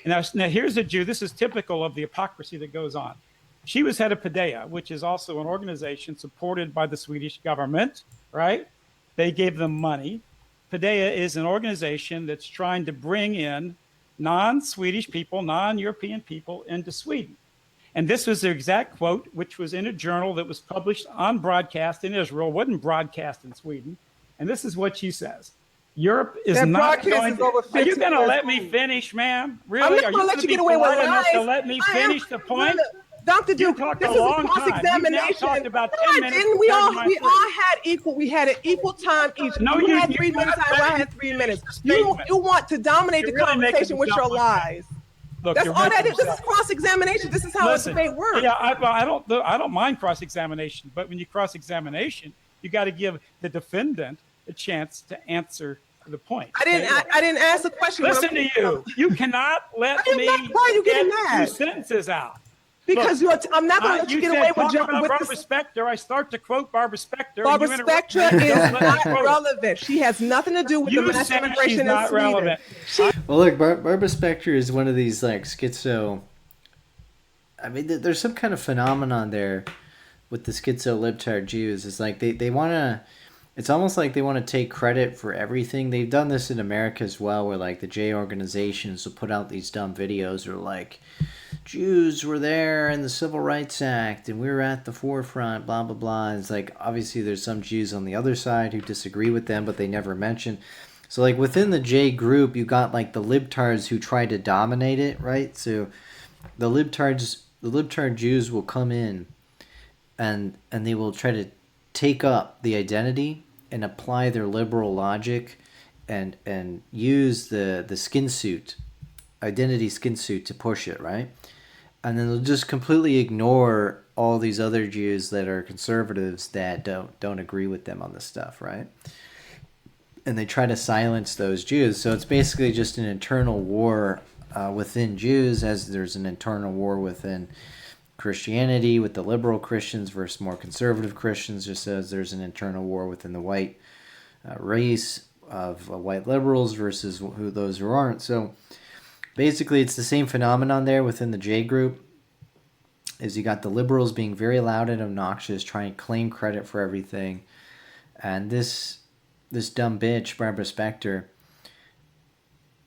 Now here's a Jew. This is typical of the hypocrisy that goes on. She was head of PDEA, which is also an organization supported by the Swedish government, right? They gave them money. PDEA is an organization that's trying to bring in non-Swedish people, non-European people into Sweden. And this was the exact quote, which was in a journal that was published on broadcast in Israel, wasn't broadcast in Sweden. And this is what she says. Europe is that not going to... Are you going to let me finish, ma'am? Really? I'm not going to let you get away with lies. To let me finish the point? Dr. Duke, this is a cross-examination. About 10 minutes. Didn't we all had equal? We had an equal time each. No, you had 3 minutes. I had 3 minutes. You want to dominate the conversation with your lies. Look, that's all that is. This is cross-examination. This is how a debate works. Yeah, I don't mind cross-examination, but when you cross-examination, you got to give the defendant a chance to answer the point. I didn't ask a question. Listen to you. You cannot let me get 2 sentences out. Because I'm not going to let you get away with jumping with Barbara Specter. I start to quote Barbara Specter. Barbara Specter is not relevant. She has nothing to do with the mass immigration in Sweden. Well, look, Barbara Specter is one of these like schizo. I mean, there's some kind of phenomenon there with the schizo libtard Jews. It's like they want to. It's almost like they want to take credit for everything. They've done this in America as well, where like the J organizations will put out these dumb videos or like, Jews were there in the Civil Rights Act and we were at the forefront, blah, blah, blah. And it's like, obviously there's some Jews on the other side who disagree with them, but they never mention. So like within the J group, you got like the libtards who try to dominate it, right? So the libtard Jews will come in and they will try to take up the identity and apply their liberal logic and use the skin suit, identity skin suit to push it, right? And then they'll just completely ignore all these other Jews that are conservatives that don't agree with them on this stuff, right? And they try to silence those Jews. So it's basically just an internal war within Jews, as there's an internal war within Christianity with the liberal Christians versus more conservative Christians, just as there's an internal war within the white race of white liberals versus those who aren't. So basically it's the same phenomenon there within the J group, is you got the liberals being very loud and obnoxious, trying to claim credit for everything. And this dumb bitch, Barbara Specter,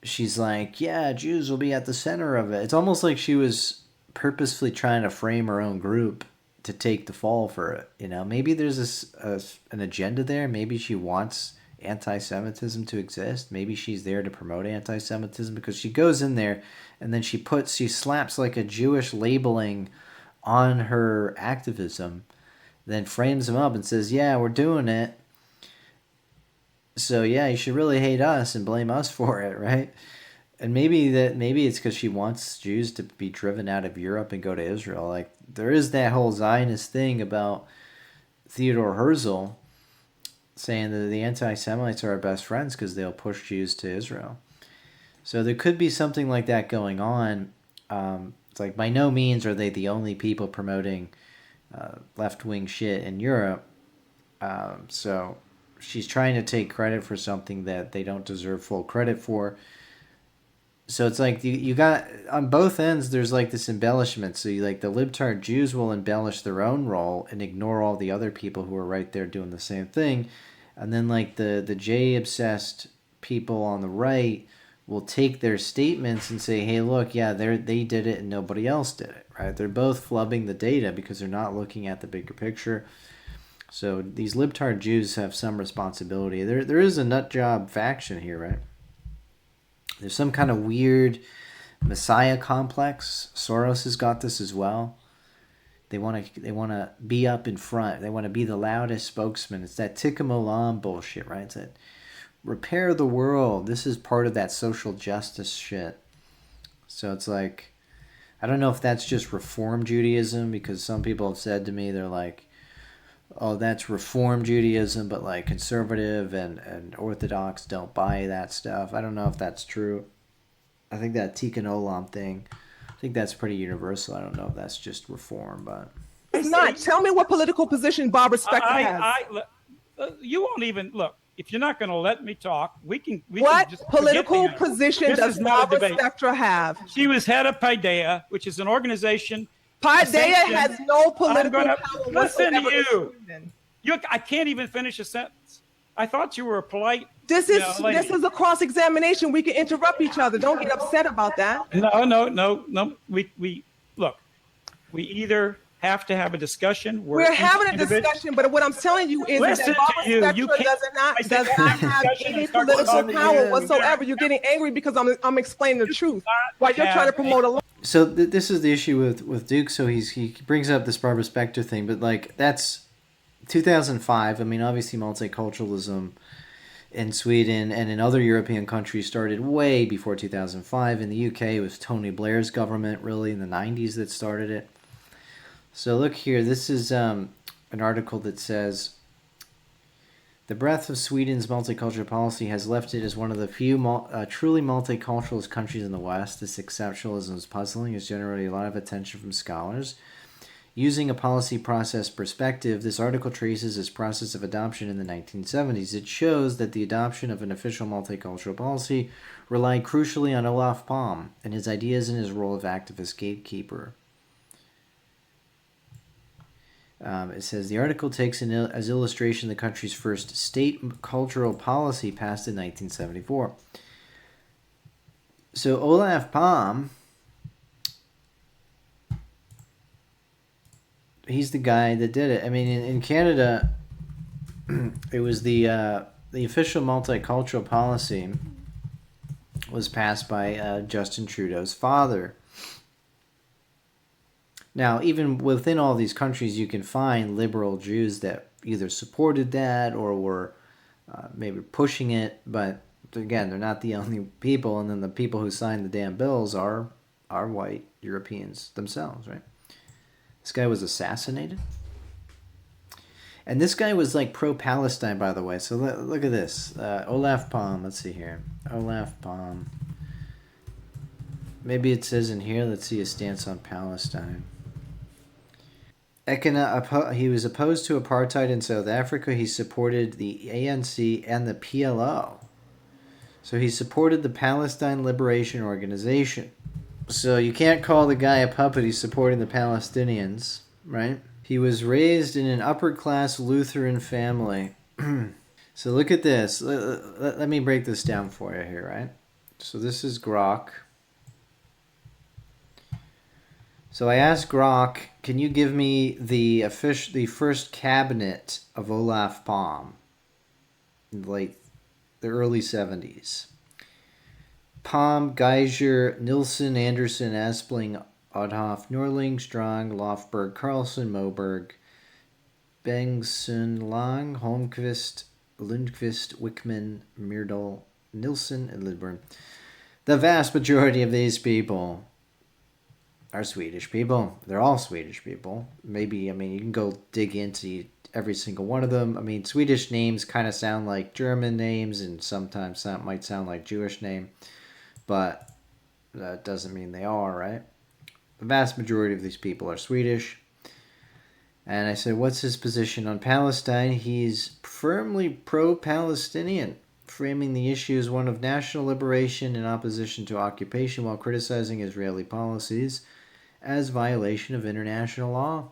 she's like, yeah, Jews will be at the center of it. It's almost like she was purposefully trying to frame her own group to take the fall for it. You know, maybe there's an agenda there. Maybe she wants anti-Semitism to exist. Maybe she's there to promote anti-Semitism, because she goes in there and then she slaps like a Jewish labeling on her activism, then frames them up and says, yeah, we're doing it. So yeah, you should really hate us and blame us for it, right? And maybe it's because she wants Jews to be driven out of Europe and go to Israel. Like, there is that whole Zionist thing about Theodore Herzl saying that the anti-Semites are our best friends because they'll push Jews to Israel. So there could be something like that going on. It's like, by no means are they the only people promoting left-wing shit in Europe. So she's trying to take credit for something that they don't deserve full credit for. So it's like you got, on both ends, there's like this embellishment. So like the libtard Jews will embellish their own role and ignore all the other people who are right there doing the same thing. And then like the J-obsessed people on the right will take their statements and say, hey, look, yeah, they did it and nobody else did it, right? They're both flubbing the data because they're not looking at the bigger picture. So these libtard Jews have some responsibility. There is a nut job faction here, right? There's some kind of weird messiah complex. Soros has got this as well. They want to be up in front. They want to be the loudest spokesman. It's that Tikkun Olam bullshit, right? It's that repair the world. This is part of that social justice shit. So it's like, I don't know if that's just Reform Judaism, because some people have said to me, they're like, oh, that's Reform Judaism, but like conservative and Orthodox don't buy that stuff. I don't know if that's true. I think that Tikkun Olam thing, I think that's pretty universal. I don't know if that's just Reform, but it's not. Tell me what political position Barbara Specter has. You won't even look. if you're not going to let me talk, we can What just political position this does is not a Barbara debate. Spector have? She was head of Paideia, which is an organization. Paideia has no political power listen whatsoever. to you. I can't even finish a sentence. I thought you were a polite. This is a cross-examination. We can interrupt each other. Don't get upset about that. No. We look. We either have to have a discussion. We're having a discussion, but what I'm telling you is that Barbara Spector does not have any political power whatsoever. You're getting angry because I'm explaining the truth while you're trying to promote a. So this is the issue with Duke. So he brings up this Barbara Spector thing, but like that's 2005. I mean, obviously multiculturalism in Sweden and in other European countries started way before 2005. In the UK, it was Tony Blair's government really in the 90s that started it. So look here, this is an article that says, the breadth of Sweden's multicultural policy has left it as one of the few truly multiculturalist countries in the West. This exceptionalism is puzzling, has generated a lot of attention from scholars. Using a policy process perspective, this article traces its process of adoption in the 1970s. It shows that the adoption of an official multicultural policy relied crucially on Olof Palme and his ideas and his role of activist gatekeeper. It says the article takes as illustration the country's first state cultural policy passed in 1974. So Olof Palme, he's the guy that did it. I mean, in Canada, it was the official multicultural policy was passed by Justin Trudeau's father. Now, even within all these countries, you can find liberal Jews that either supported that or were maybe pushing it. But again, they're not the only people. And then the people who signed the damn bills are white Europeans themselves, right? This guy was assassinated. And this guy was like pro-Palestine, by the way. So look at this. Olof Palme. Let's see here. Olof Palme. Maybe it says in here, let's see his stance on Palestine. He was opposed to apartheid in South Africa. He supported the ANC and the PLO. So he supported the Palestine Liberation Organization. So you can't call the guy a puppet. He's supporting the Palestinians, right? He was raised in an upper-class Lutheran family. So look at this. Let me break this down for you here, right? So this is Grok. So I asked Grok, can you give me the first cabinet of Olof Palme in the early 70s? Palme, Geiger, Nilsson, Anderson, Aspling, Odhoff, Norling, Strong, Lofberg, Carlson, Moberg, Bengtsson, Lang, Holmqvist, Lundqvist, Wickman, Myrdal, Nilsson, and Lidburn. The vast majority of these people are Swedish people. They're all Swedish people. Maybe, I mean, you can go dig into every single one of them. I mean, Swedish names kind of sound like German names and sometimes that might sound like Jewish name, but that doesn't mean they are, right? The vast majority of these people are Swedish. And I said, what's his position on Palestine? He's firmly pro-Palestinian, framing the issue as one of national liberation in opposition to occupation while criticizing Israeli policies as violation of international law.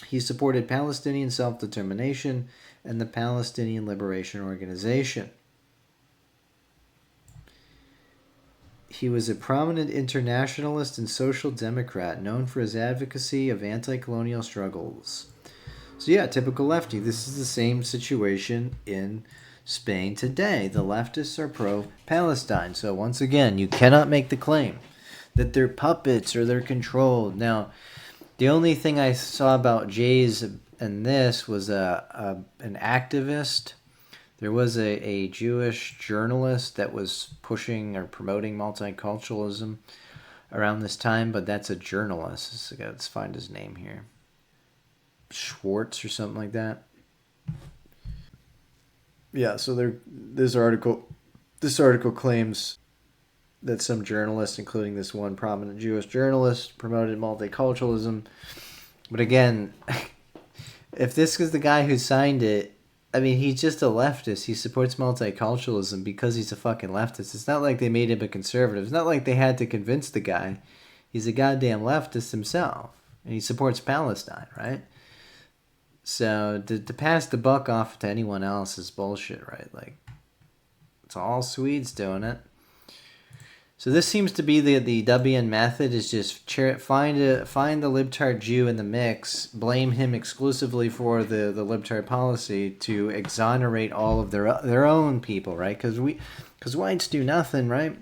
He supported Palestinian self-determination and the Palestinian Liberation Organization. He was a prominent internationalist and social democrat known for his advocacy of anti-colonial struggles. So yeah, typical lefty. This is the same situation in Spain today. The leftists are pro-Palestine. So once again, you cannot make the claim that they're puppets or they're controlled. Now, the only thing I saw about Jay's and this was an activist. There was a Jewish journalist that was pushing or promoting multiculturalism around this time, but that's a journalist. Let's find his name here. Schwartz or something like that. Yeah, so this article claims that some journalists, including this one prominent Jewish journalist, promoted multiculturalism. But again, if this is the guy who signed it, I mean, he's just a leftist. He supports multiculturalism because he's a fucking leftist. It's not like they made him a conservative. It's not like they had to convince the guy. He's a goddamn leftist himself. And he supports Palestine, right? So to pass the buck off to anyone else is bullshit, right? Like, it's all Swedes doing it. So this seems to be the WN method, is just find the libtard Jew in the mix, blame him exclusively for the libtard policy to exonerate all of their own people, right? Because whites do nothing, right?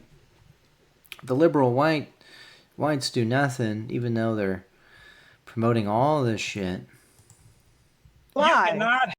The liberal whites do nothing, even though they're promoting all this shit. You cannot